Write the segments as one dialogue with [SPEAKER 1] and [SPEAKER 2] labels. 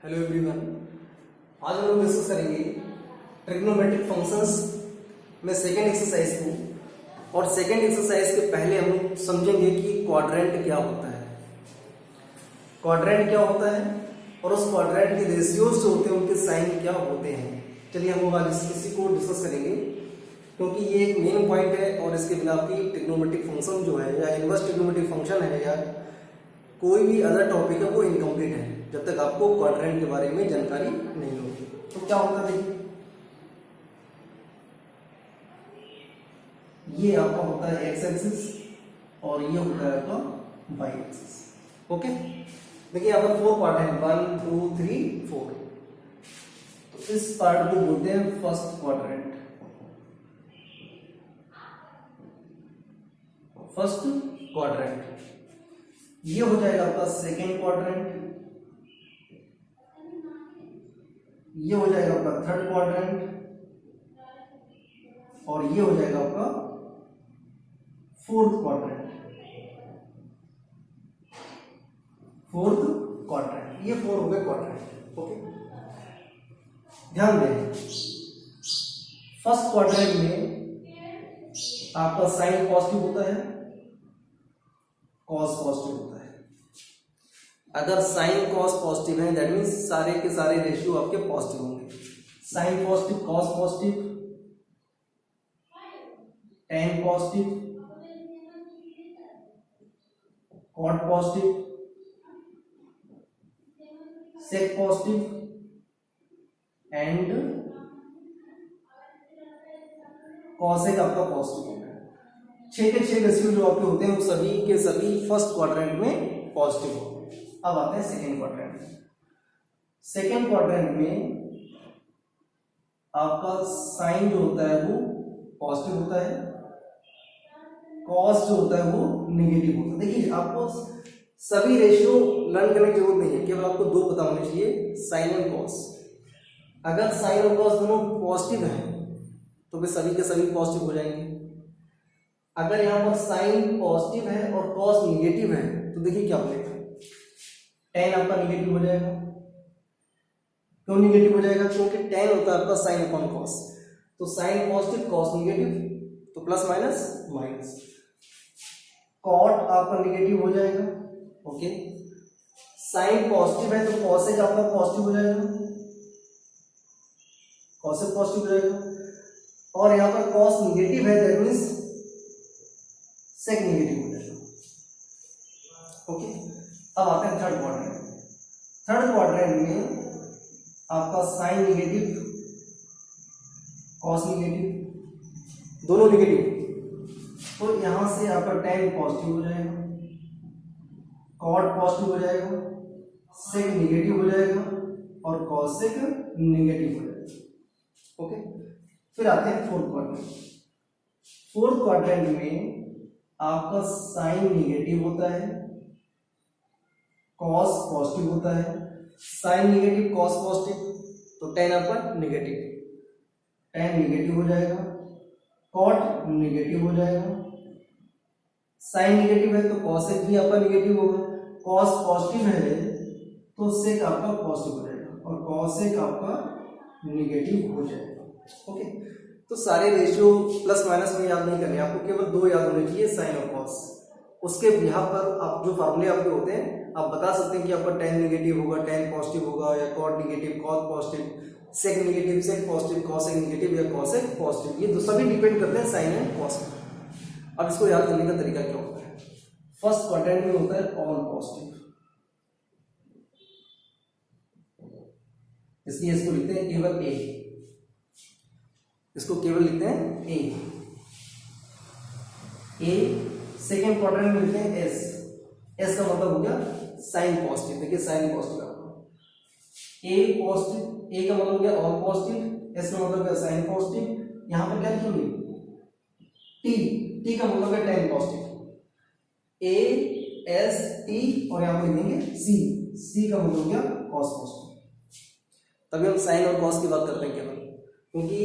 [SPEAKER 1] Hello everyone. आज हम लोग डिस्कस करेंगे ट्रिग्नोमेट्रिक फंक्शंस में सेकेंड एक्सरसाइज को। और सेकेंड एक्सरसाइज के पहले हम लोग समझेंगे कि क्वाड्रेंट क्या होता है, क्वाड्रेंट क्या होता है और उस क्वाड्रेंट के रेशियोज जो होते हैं उनके साइन क्या होते हैं। चलिए हम लोग आज इसी को डिस्कस करेंगे क्योंकि ये एक मेन पॉइंट है और इसके बिना भी ट्रिग्नोमेट्रिक फंक्शन जो है या इनवर्स ट्रिग्नोमेट्रिक फंक्शन है या कोई भी अदर टॉपिक है वो इनकम्प्लीट है जब तक आपको क्वाड्रेंट के बारे में जानकारी नहीं होगी। तो क्या होता है, देखिए ये आपका होता है एक्स एक्सिस और ये होता है आपका वाई एक्सिस। ओके, देखिए यहाँ पर 4 पार्ट है, 1 2 3 4। तो इस पार्ट को बोलते हैं फर्स्ट क्वाड्रेंट। फर्स्ट क्वाड्रेंट ये हो जाएगा आपका सेकेंड क्वाड्रेंट, ये हो जाएगा आपका थर्ड क्वाड्रेंट और ये हो जाएगा आपका फोर्थ क्वाड्रेंट। फोर्थ क्वाड्रेंट, ये 4 हो गए क्वाड्रेंट। ओके, ध्यान दें फर्स्ट क्वाड्रेंट में आपका साइन पॉजिटिव होता है, कॉस पॉजिटिव होता है। अगर साइन कॉस पॉजिटिव है दैट मीन्स सारे के सारे रेशियो आपके पॉजिटिव होंगे। Sine positive, cos positive, tan positive, cot positive, sec positive and cosec आपका पॉजिटिव होगा। 6 के 6 रेशियो जो आपके होते हैं वो सभी के सभी फर्स्ट क्वाड्रेंट में पॉजिटिव होते हैं। अब आते हैं सेकेंड क्वाड्रेंट में। सेकेंड क्वाड्रेंट में आपका साइन जो होता है वो पॉजिटिव होता है, कॉस जो होता है वो नेगेटिव होता है। देखिए आपको सभी रेशियो लर्न करने की जरूरत नहीं है, केवल आपको 2 पता होने चाहिए, साइन एंड कॉस। अगर साइन और कॉस दोनों पॉजिटिव हैं तो वे सभी के सभी पॉजिटिव हो जाएंगे। अगर यहाँ पर साइन पॉजिटिव है और कॉस निगेटिव है तो देखिए क्या बनेगा, टेन आपका निगेटिव हो जाएगा। क्यों निगेटिव हो जाएगा? क्योंकि टेन होता है आपका साइन अपॉन कॉस। तो साइन पॉजिटिव कॉस निगेटिव तो प्लस माइनस माइनस। कॉट आपका निगेटिव हो जाएगा। ओके, साइन पॉजिटिव है तो कॉसेक आपका पॉजिटिव हो जाएगा, कॉसेक पॉजिटिव हो जाएगा। और यहां पर कॉस निगेटिव है दैट मींस सेक निगेटिव हो जाएगा। ओके, अब आते हैं थर्ड क्वाड्रेंट। थर्ड क्वाड्रेंट में आपका साइन निगेटिव, कॉस निगेटिव, दोनों निगेटिव। तो यहां से आपका टेन पॉजिटिव हो जाएगा, कॉट पॉजिटिव हो जाएगा, सेक निगेटिव हो जाएगा और कॉसेक निगेटिव हो जाएगा। ओके, फिर आते हैं फोर्थ क्वाड्रेंट। फोर्थ क्वाड्रेंट में आपका साइन निगेटिव होता है, कॉस पॉजिटिव होता है। साइन निगेटिव कॉस पॉजिटिव तो टेन आपका निगेटिव, टेन निगेटिव हो जाएगा, कॉट निगेटिव हो जाएगा। साइन निगेटिव है तो कॉसेक भी आपका निगेटिव होगा। कॉस पॉजिटिव है तो सेक आपका पॉजिटिव हो जाएगा और कॉसेक आपका निगेटिव हो जाएगा। ओके, तो सारे रेशियो प्लस माइनस में याद नहीं करने, आपको केवल 2 याद होने चाहिए, साइन और कॉस। उसके बिहार पर आप जो फार्मूले आपके होते हैं आप बता सकते हैं कि आपका टेन निगेटिव होगा, टेन पॉजिटिव होगा, या कॉट निगेटिव कॉस पॉजिटिव, सेक निगेटिव सेक पॉजिटिव, कॉसेक निगेटिव या कॉसेक पॉजिटिव। ये सभी डिपेंड करते हैं साइन एंड कॉस पर। अब इसको याद करने का तरीका क्या होता है? फर्स्ट क्वाड्रेंट में होता है ऑल पॉजिटिव, इसलिए इसको लिखते हैं केवल ए, इसको केवल लिखते हैं ए। ए सेकेंड क्वाड्रेंट में लिखते हैं एस, एस का मतलब हो गया साइन पॉजिटिव। देखिए साइन पॉजिटिव आपका ए पॉजिटिव, ए का मतलब हो गया ऑल पॉजिटिव, एस का मतलब है साइन पॉजिटिव। यहां पर क्या लिखेंगे? टी, टी का मतलब है ten positive. A S T और यहां पर लिखेंगे सी, सी का मतलब हो गया कॉस पॉजिटिव। तभी हम साइन और कॉस की बात करते हैं केवल, क्योंकि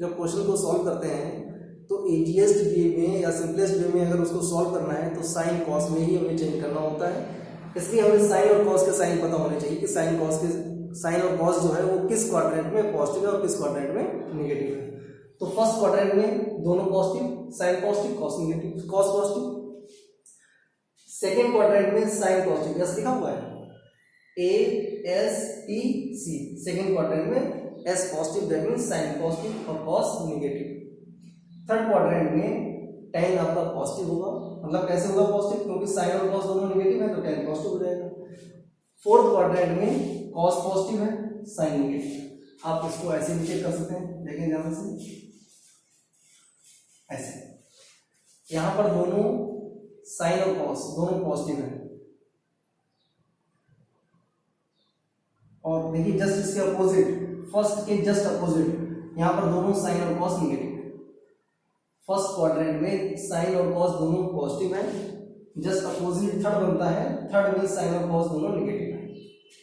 [SPEAKER 1] जब क्वेश्चन को सॉल्व करते हैं तो इजीएस्ट वे में या सिंपलेस्ट वे में अगर उसको सॉल्व करना है तो साइन कॉस में ही हमें चेंज करना होता है। इसलिए हमें साइन और कॉस के साइन पता होने चाहिए कि साइन कॉस के साइन और कॉस जो है वो किस क्वाड्रेंट में पॉजिटिव है और किस क्वाड्रेंट में निगेटिव है। तो फर्स्ट क्वाड्रेंट में दोनों positive, sine positive cos negative, cos positive. Second quadrant में साइन पॉजिटिव, एस लिखा हुआ है ASEC, सेकेंड क्वाड्रेंट में S positive that means sine positive और कॉस निगेटिव। थर्ड क्वाड्रेंट में tan आपका पॉजिटिव होगा, मतलब कैसे होगा पॉजिटिव, क्योंकि साइन और कॉस दोनों निगेटिव है तो tan पॉजिटिव हो जाएगा। फोर्थ क्वाड्रेंट में कॉस पॉजिटिव है, साइन निगेटिव। आप इसको ऐसे भी चेक कर सकते हैं, देखें ध्यान से, ऐसे यहां पर दोनों साइन और कॉस दोनों पॉजिटिव है, और देखिए जस्ट इसके अपोजिट, फर्स्ट के जस्ट अपोजिट यहां पर दोनों साइन और कॉस निगेटिव है। फर्स्ट क्वाड्रेंट में साइन और कॉस दोनों पॉजिटिव है, जस्ट अपोजिट थर्ड बनता है, थर्ड में साइन और कॉस दोनों निगेटिव है।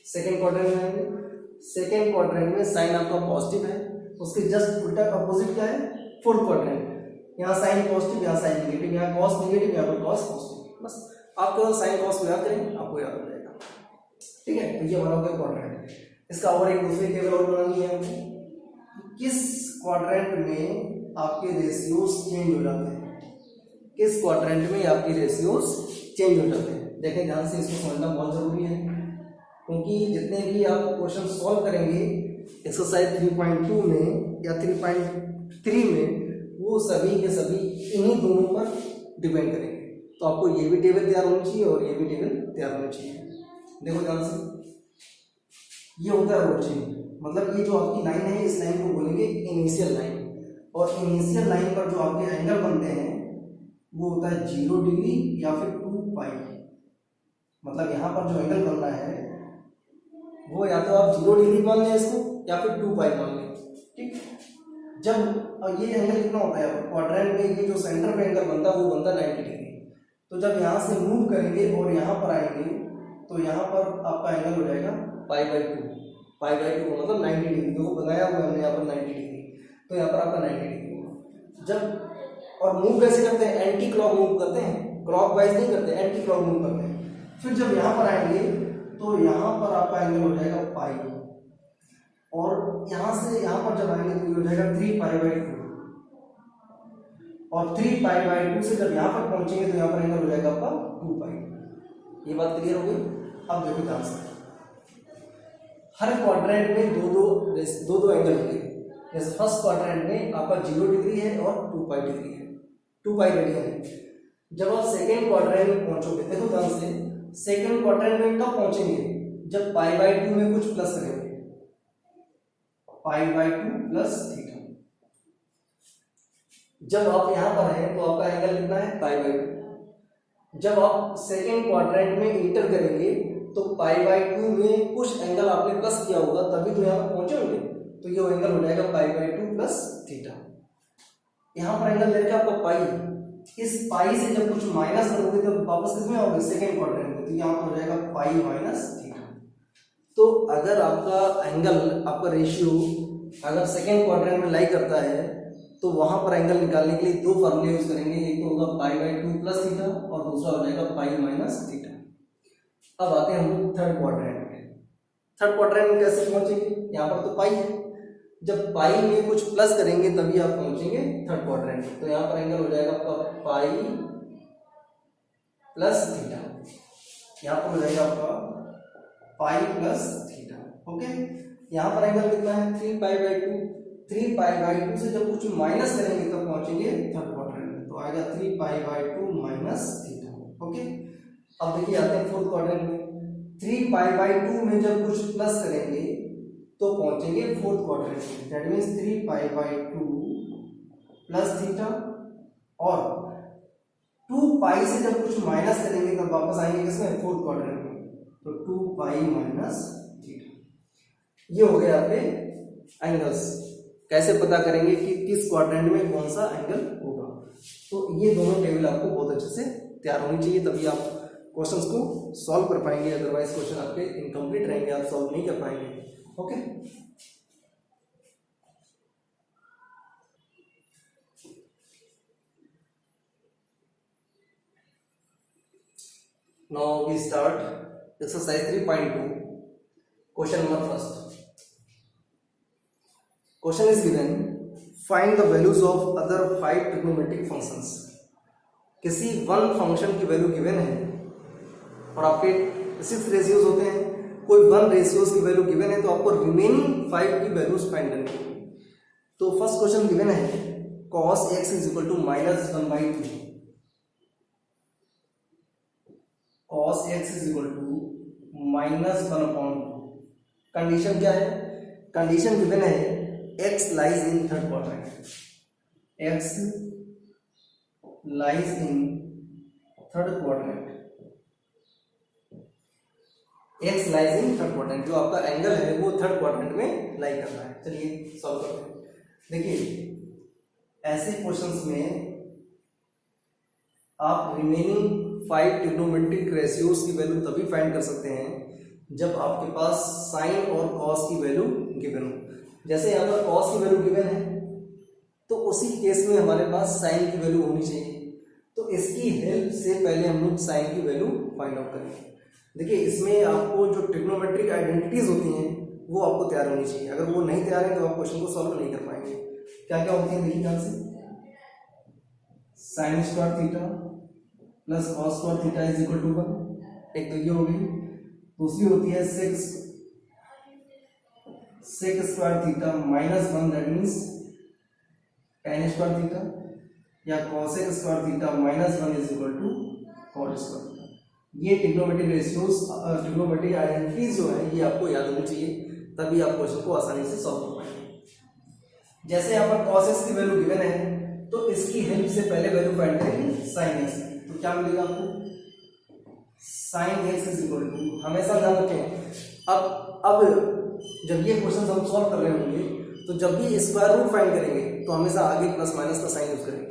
[SPEAKER 1] सेकेंड क्वाड्रेंट में आएंगे, सेकेंड क्वाड्रेंट में साइन आपका पॉजिटिव है, उसके जस्ट उल्टा अपोजिट क्या है, फोर्थ क्वाड्रेंट, यहाँ साइन पॉजिटिव यहाँ साइन निगेटिव, यहाँ कॉस निगेटिव यहाँ पर कॉस पॉजिटिव। बस आप केवल साइन कॉस को याद करें, आपको याद हो जाएगा। ठीक है, तो ये बना हो गया क्वाड्रेंट। इसका और एक दूसरी टेबल और बनानी है हमको, किस क्वाड्रेंट में आपके रेशियोज चेंज हो जाते हैं, किस क्वाड्रेंट में आपकी रेशियोज चेंज हो जाते हैं। देखें ध्यान से, इसको समझना बहुत जरूरी है, क्योंकि जितने भी आप क्वेश्चन सॉल्व करेंगे एक्सरसाइज 3.2 में या 3.3 में, वो सभी के सभी इन्हीं दोनों पर डिपेंड करेंगे। तो आपको ये भी टेबल तैयार होनी चाहिए और ये भी टेबल तैयार होनी चाहिए। देखो ध्यान से, ये होता है रोटेशन, मतलब ये जो आपकी लाइन है इस लाइन को बोलेंगे इनिशियल लाइन, और इनिशियल लाइन पर जो आपके एंगल बनते हैं वो होता है 0 डिग्री या फिर 2 पाई। मतलब यहाँ पर जो एंगल बन रहा है वो या तो आप 0 डिग्री मान लें इसको या फिर 2 पाई मान लें। ठीक, जब ये एंगल कितना होता है क्वाड्रेंट में, ये जो सेंटर पे एंगल बनता है वो बनता है 90 डिग्री। तो जब यहाँ से मूव करेंगे और यहाँ पर आएंगे तो यहाँ पर आपका एंगल हो जाएगा π/2, π/2 मतलब 90 डिग्री। देखो बनाया हुआ हमने यहाँ पर 90 डिग्री, तो यहाँ पर आपका 90 डिग्री होगा। जब और मूव कैसे करते हैं, एंटी क्लॉक मूव करते हैं, क्लॉक वाइज नहीं करते, एंटी क्लॉक मूव करते हैं। फिर जब यहाँ पर आएंगे तो यहाँ पर आपका एंगल हो जाएगा पाई, और यहाँ से यहाँ पर जब आएंगे तो हो जाएगा 3π/2, और 3π/2 से जब यहाँ पर पहुंचेंगे तो यहाँ पर एंगल हो जाएगा आपका 2 पाई। ये बात क्लियर हो गई। अब देखो ध्यान से, हर क्वाड्रेंट में दो एंगल होंगे। जैसे फर्स्ट क्वाड्रेंट में आपका 0 डिग्री है और 2 पाई डिग्री है, 2 पाई रेडियन है। जब आप सेकेंड क्वाड्रेंट में पहुंचोगे, देखो ध्यान से, सेकेंड क्वाड्रेंट में कब पहुंचेंगे, जब π/2 में कुछ प्लस करेंगे, π/2 प्लस थीटा। जब आप यहां पर हैं तो आपका एंगल कितना है, π/2। जब आप सेकेंड क्वाड्रेंट में इंटर करेंगे तो π/2 में कुछ एंगल आपने प्लस किया होगा तभी तो यहाँ पर पहुंचे होंगे, तो ये एंगल हो जाएगा π/2 प्लस थीटा। यहाँ पर एंगल लेके आपको पाई, इस पाई से जब कुछ माइनस करोगे तो वापस किसमें आओगे, सेकेंड क्वाड्रेंट में, तो यहाँ पर हो जाएगा पाई माइनस थीटा। तो अगर आपका एंगल, आपका रेशियो अगर सेकेंड क्वाड्रेंट में लाई करता है तो वहां पर एंगल निकालने के लिए दो फॉर्मूले यूज करेंगे, एक तो होगा π/2 प्लस थीटा और दूसरा हो जाएगा पाई माइनस थीटा। अब आते हैं हम लोग थर्ड क्वाड्रेंट में। थर्ड क्वाड्रेंट में कैसे पहुंचेंगे, यहाँ पर तो पाई है, जब पाई में कुछ प्लस करेंगे तभी आप पहुंचेंगे थर्ड क्वाड्रेंट में। तो यहाँ पर एंगल हो जाएगा आपका पाई प्लस थीटा, यहाँ पर हो जाएगा आपका पाई प्लस थीटा। ओके, यहाँ पर एंगल कितना है, 3π/2। 3π/2 से जब कुछ माइनस करेंगे तब पहुंचेंगे थर्ड क्वाड्रेंट में, तो आएगा 3π/2 माइनस थीटा। ओके, अब देखिए आते हैं फोर्थ क्वाड्रेंट में। 3π/2 में जब कुछ प्लस करेंगे तो पहुंचेंगे फोर्थ क्वाड्रेंट में, दैट मींस 3π/2 प्लस थीटा, और 2 पाई से जब कुछ माइनस करेंगे तब वापस आएंगे किसमें, फोर्थ क्वाड्रेंट में, तो 2 पाई माइनस थीटा। ये हो गए आपके एंगल्स। कैसे पता करेंगे कि किस क्वाड्रेंट में कौन सा एंगल होगा, तो ये दोनों टेबल आपको बहुत अच्छे से तैयार होनी चाहिए, तभी आप क्वेश्चंस को सॉल्व कर पाएंगे। अदरवाइज क्वेश्चन आपके इनकम्प्लीट रहेंगे, आप सॉल्व नहीं कर पाएंगे। Okay, now we start exercise 3.2, question number first. Question is given, find the values of other 5 trigonometric functions. किसी वन फंक्शन की वैल्यू गिवन है और आपके 6 रेशियोज होते हैं, कोई 1 रेशियोज की वैल्यू गिवन है, तो आपको रिमेनिंग 5 की वैल्यूज फाइंड करनी है। तो फर्स्ट क्वेश्चन गिवन है cos x is equal to -1/2, cos x is equal to -1/2। Condition क्या है? कंडीशन गिवन है x lies in third quadrant, x lies in third quadrant, x lies in third quadrant, जो आपका angle है वो third quadrant में लाई कर रहा है। चलिए सॉल्व करते हैं। देखिए ऐसे क्वेश्चंस में आप रिमेनिंग 5 ट्रिग्नोमेट्रिक रेशियोज की वैल्यू तभी फाइंड कर सकते हैं जब आपके पास साइन और कॉस की वैल्यू गिवन हो। जैसे यहाँ पर कॉस की वैल्यू गिवन है, तो उसी केस में हमारे पास साइन की वैल्यू होनी चाहिए। तो इसकी हेल्प से पहले हम लोग साइन की वैल्यू फाइंड आउट करेंगे। देखिए इसमें आपको जो ट्रिग्नोमेट्रिक आइडेंटिटीज होती हैं वो आपको तैयार होनी चाहिए। अगर वो नहीं तैयार है तो आप क्वेश्चन को सॉल्व नहीं कर पाएंगे। क्या क्या होती है देखिए ध्यान से, sine square theta plus cos square theta is equal to 1, एक तो ये हो गई। दूसरी होती है sec square theta -1, that means tan square theta, या cosec square theta -1 is equal to cot square theta. ये ट्रिग्नोमेट्रिक रेशियोज, ट्रिग्नोमेट्रिक आइडेंटिटीज जो है ये आपको याद होनी चाहिए, तभी आप क्वेश्चन को आसानी से सॉल्व कर पाएंगे। जैसे यहाँ पर cos x की वैल्यू गिवन है, तो इसकी हेल्प से पहले वैल्यू फाइंड करेंगे sin x की। तो क्या मिलेगा आपको? sin x is equal to, हमेशा ध्यान रखें, अब जब ये क्वेश्चन हम सॉल्व कर रहे होंगे तो जब भी स्क्वायर रूट फाइंड करेंगे तो हमेशा आगे प्लस माइनस का साइन यूज करेंगे।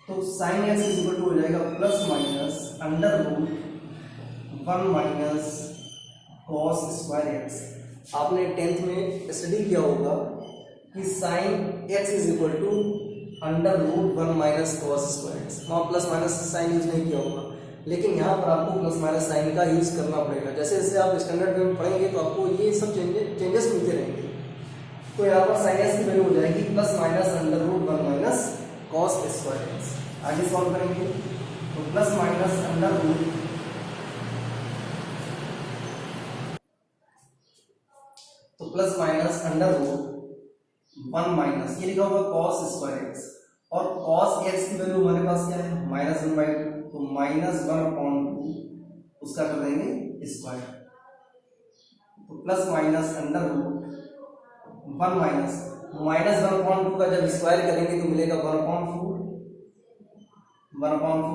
[SPEAKER 1] तो sin x is equal to हो जाएगा plus minus under root 1 minus cos square x. आपने 10th में स्टडी किया होगा कि sine x is equal to under root 1 minus cos square x. वहाँ प्लस माइनस साइन यूज नहीं किया होगा, लेकिन यहाँ पर आपको प्लस माइनस साइन का यूज करना पड़ेगा। जैसे जैसे आप स्टैंडर्ड में पढ़ेंगे तो आपको ये सब चेंजेस मिलते रहेंगे। तो यहाँ पर साइन एक्स की वैल्यू हो जाएगी plus minus under root 1 minus cos square x. आगे सॉल्व करेंगे तो प्लस माइनस अंडर रूट, तो plus minus under root 1 minus, ये लिखा होगा कॉस स्क्वायर एक्स, और कॉस एक्स की वैल्यू हमारे पास क्या है? -1/2, तो -1/2 उसका कर देंगे स्क्वायर, तो plus minus under root 1 minus -1/2 का जब स्क्वायर करेंगे तो मिलेगा 1/4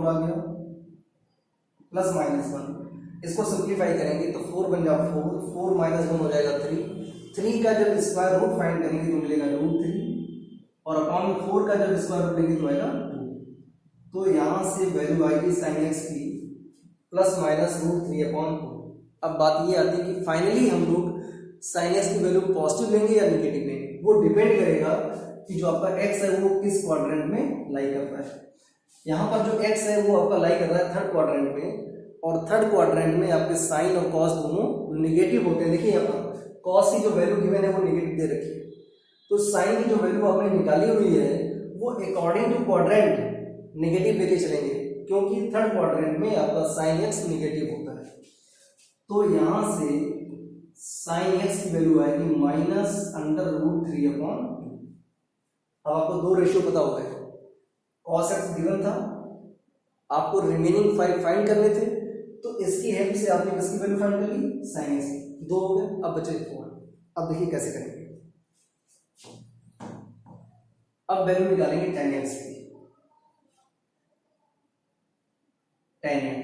[SPEAKER 1] आ गया, प्लस -1, इसको सिंप्लीफाई करेंगे तो 4 बन जाएगा 4 -1 हो जाएगा 3 का जब स्क्वायर रूट फाइंड करेंगे तो मिलेगा √3, और अपॉन में 4 का जब स्क्वायर रूट लेंगे तो आएगा 2। तो यहां से वैल्यू आएगी sin x की प्लस माइनस √3/2। अब बात ये आती है कि फाइनली हम लोग sin x की वैल्यू पॉजिटिव लेंगे या नेगेटिव लेंगे, वो डिपेंड करेगा कि जो आपका x है वो किस क्वाड्रेंट में लाई करता है। यहाँ पर जो x है वो आपका लाई कर रहा है थर्ड क्वाड्रेंट में, और थर्ड क्वाड्रेंट में आपके साइन और कॉस दोनों नेगेटिव होते हैं। देखिए यहाँ पर कॉस की जो वैल्यू गिवन है वो नेगेटिव दे रखी है, तो साइन की जो वैल्यू आपने निकाली हुई है वो अकॉर्डिंग टू क्वाड्रेंट नेगेटिव लेके चलेंगे, क्योंकि थर्ड क्वाड्रेंट में आपका साइन एक्स नेगेटिव होता है। तो यहां से साइन एक्स की वैल्यू आएगी -√3/2। अब आपको दो रेशियो पता हो गए, कॉस एक्स गिवन था, आपको रिमेनिंग 5 फाइंड करने थे, तो इसकी हेल्प से आपने किसकी वैल्यू फाइंड कर ली? साइन एक्स की। 2 हो गए, अब बचे 4। अब देखिए कैसे करेंगे। अब वैल्यू निकालेंगे tan x की, tan x,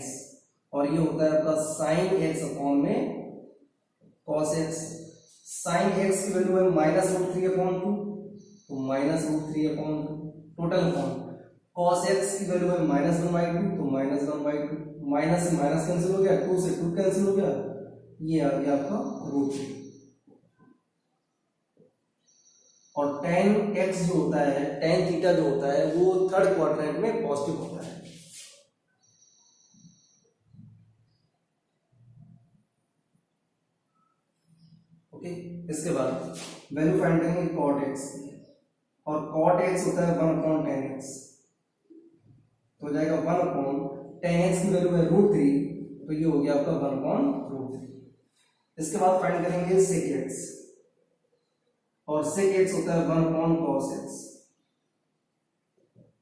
[SPEAKER 1] और ये होता है आपका sin x अपॉन में cos x। sin x की वैल्यू है -√3/2, तो -√3/2 टोटल अपॉन cos x की वैल्यू है -1/2, तो -1/2, माइनस से माइनस कैंसिल हो गया, 2 से 2 कैंसिल हो गया, ये आ गया आपका √3। और tan x जो होता है, tan थीटा जो होता है वो थर्ड क्वाड्रेंट में पॉजिटिव होता है। ओके, इसके बाद वैल्यू फाइंड करेंगे cot x की। और कॉट एक्स होता है 1/10x, तो हो जाएगा 1/10x की वैल्यू है √3, तो ये हो गया आपका 1/√3। इसके बाद फाइंड करेंगे sec x, और sec x होता है 1/cos x,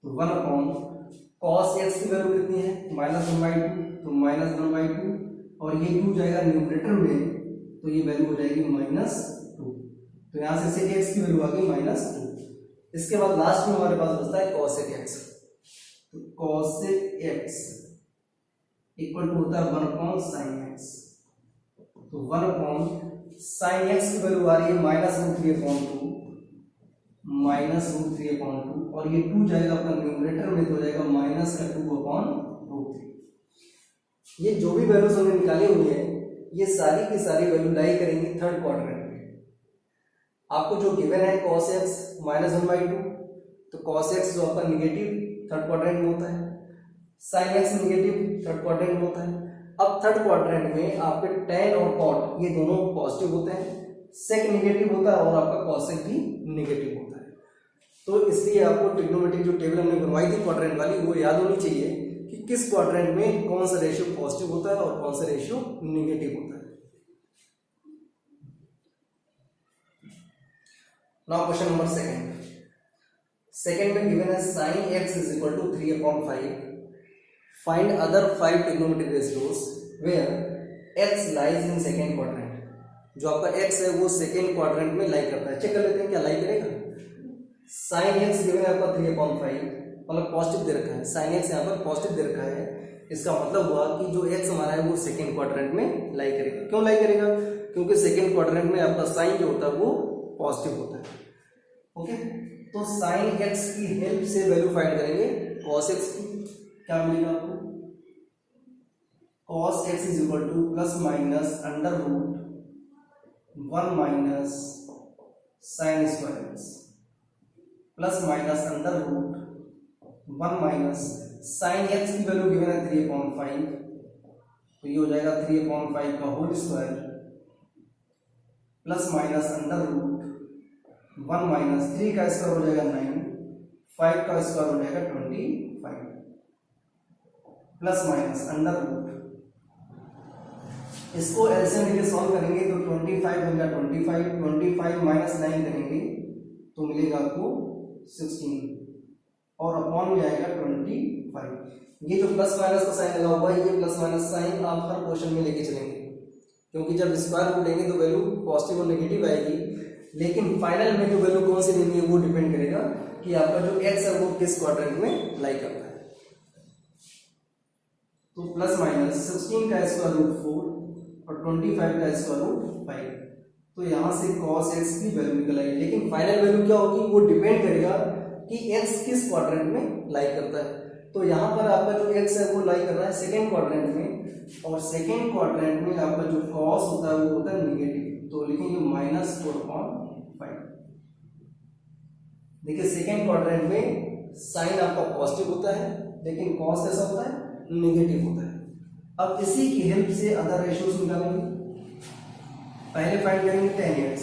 [SPEAKER 1] तो 1/cos x की वैल्यू कितनी है -1/2, तो -1/2, और ये 2 जाएगा न्यूमरेटर में, तो ये वैल्यू हो जाएगी -2, तो यहाँ से sec x की वैल्यू आ गई -2। इसके बाद लास्ट में हमारे पास बचता है cosec x, तो cosec x इक्वल टू होता है 1/sin x, तो 1/sin x की वैल्यू आ रही है -√3/2, -√3/2, और ये 2 जाएगा अपना न्यूमरेटर में, तो हो जाएगा -2/√3। ये जो भी वैल्यूज हमने निकाली हुई है ये सारी की सारी वैल्यू लाई करेंगी थर्ड क्वाड्रेंट में। आपको जो गिवन है cos x -1/2, तो cos x जो आपका निगेटिव थर्ड क्वाड्रेंट में होता है, sin x negative third quadrant में होता है। अब थर्ड क्वाड्रेंट में आपके tan और cot ये दोनों पॉजिटिव होते हैं, sec निगेटिव होता है और आपका cosec भी निगेटिव होता है। तो इसलिए आपको ट्रिग्नोमेट्रिक जो टेबल हमने बनवाई थी क्वाड्रेंट वाली, वो याद होनी चाहिए कि किस क्वाड्रेंट में कौन सा रेशियो पॉजिटिव होता है और कौन सा रेशियो निगेटिव होता है। नाउ क्वेश्चन नंबर सेकंड में गिवन है sin x is equal to 3/5, find other 5 trigonometric ratios where x lies in second quadrant। जो आपका x है वो सेकंड क्वाड्रेंट में लाई करता है, चेक कर लेते हैं क्या लाई करेगा। sin x गिवन है आपका 3/5, मतलब पॉजिटिव दे रखा है, sin x यहाँ पर पॉजिटिव दे रखा है, इसका मतलब हुआ कि जो x हमारा है वो सेकंड क्वाड्रेंट में लाई करेगा। क्यों लाई करेगा, क्योंकि सेकंड क्वाड्रेंट में आपका साइन जो होता है वो पॉजिटिव होता है। ओके, तो sin x की हेल्प से वैल्यू फाइंड करेंगे cos x की। क्या मिलेगा आपको, cos x is equal to ±√1 sin square x ±√1 sin x की वैल्यू गिवन है 3/5, तो ये हो जाएगा 3/5 का होल स्क्वायर ±√1 3 का स्क्वायर हो जाएगा 9, 5 का स्क्वायर हो जाएगा 25 ±√, इसको एलसीएम लेके सॉल्व करेंगे तो 25 बन जाएगा 25 -9 करेंगे तो मिलेगा आपको 16, और अपॉन में आएगा 25। ये जो प्लस माइनस का साइन लगा हुआ है, ये प्लस माइनस साइन आप हर क्वेश्चन में लेके चलेंगे, क्योंकि जब स्क्वायर रूट लेंगे तो वैल्यू पॉजिटिव और नेगेटिव आएगी, लेकिन फाइनल में जो वैल्यू कौन सी लेनी है वो डिपेंड करेगा कि आपका जो x है वो किस क्वाड्रेंट में लाई करता है। तो प्लस माइनस 16 का स्क्वायर रूट 4 और 25 का स्क्वायर रूट 5, तो यहां से cos x की वैल्यू निकल आएगी, लेकिन फाइनल वैल्यू क्या होगी वो डिपेंड करेगा कि x किस क्वाड्रेंट में लाई करता है। तो यहाँ पर आपका जो x है वो लाई कर रहा है सेकेंड क्वाड्रेंट में, और सेकेंड क्वाड्रेंट में आपका जो cos होता है वो होता है निगेटिव, तो लिखेंगे -4/5। देखिए सेकेंड क्वाड्रेंट में साइन आपका पॉजिटिव होता है, लेकिन cos कैसा होता है निगेटिव होता है। अब इसी की हेल्प से अदर रेशियोज निकालेंगे। पहले फाइंड करेंगे tan x,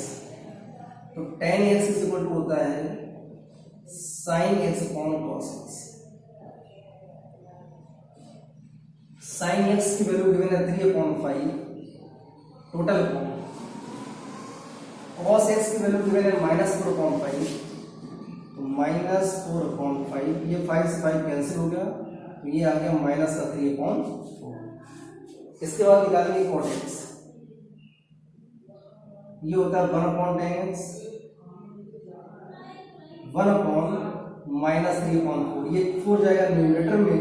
[SPEAKER 1] तो tan x is equal to होता है sin x upon cos x। sin x की वैल्यू गिवन है 3/5 टोटल अपॉन, cos x की वैल्यू गिवन है -4/5, तो -4/5, ये 5 से 5 कैंसिल हो गया, तो ये आ गया माइनस का 3/4। इसके बाद निकालेंगे cot x, ये होता है 1/tan x 1/-3/4, ये 4 जाएगा न्यूमरेटर में,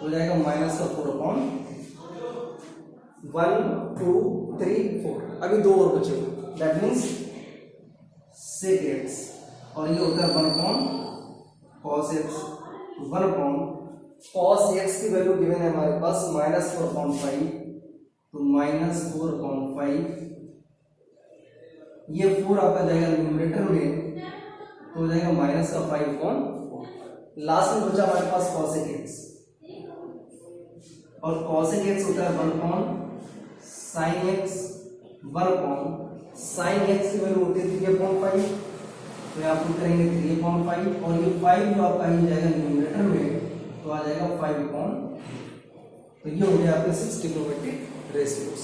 [SPEAKER 1] हो जाएगा माइनस का 4/1 2 3 4। अभी दो और बचे, दैट मीन्स sec x, और ये होता है 1/cos x 1/cos x की वैल्यू गिवन है हमारे पास -4/5, तो -4/5, ये 4 आपका जाएगा न्यूमरेटर में, तो हो जाएगा माइनस का 5/4। लास्ट में बचा हमारे पास cosec x, और cosec x होता है 1/sin x 1/sin x की वैल्यू होती है 3/5, तो यहाँ पुट करेंगे 3/5 और ये 5 जो आपका ही जाएगा न्यूमरेटर में तो आ जाएगा 5/, तो ये हो गया आपके 6 ट्रिग्नोमेट्रिक रेशियोज।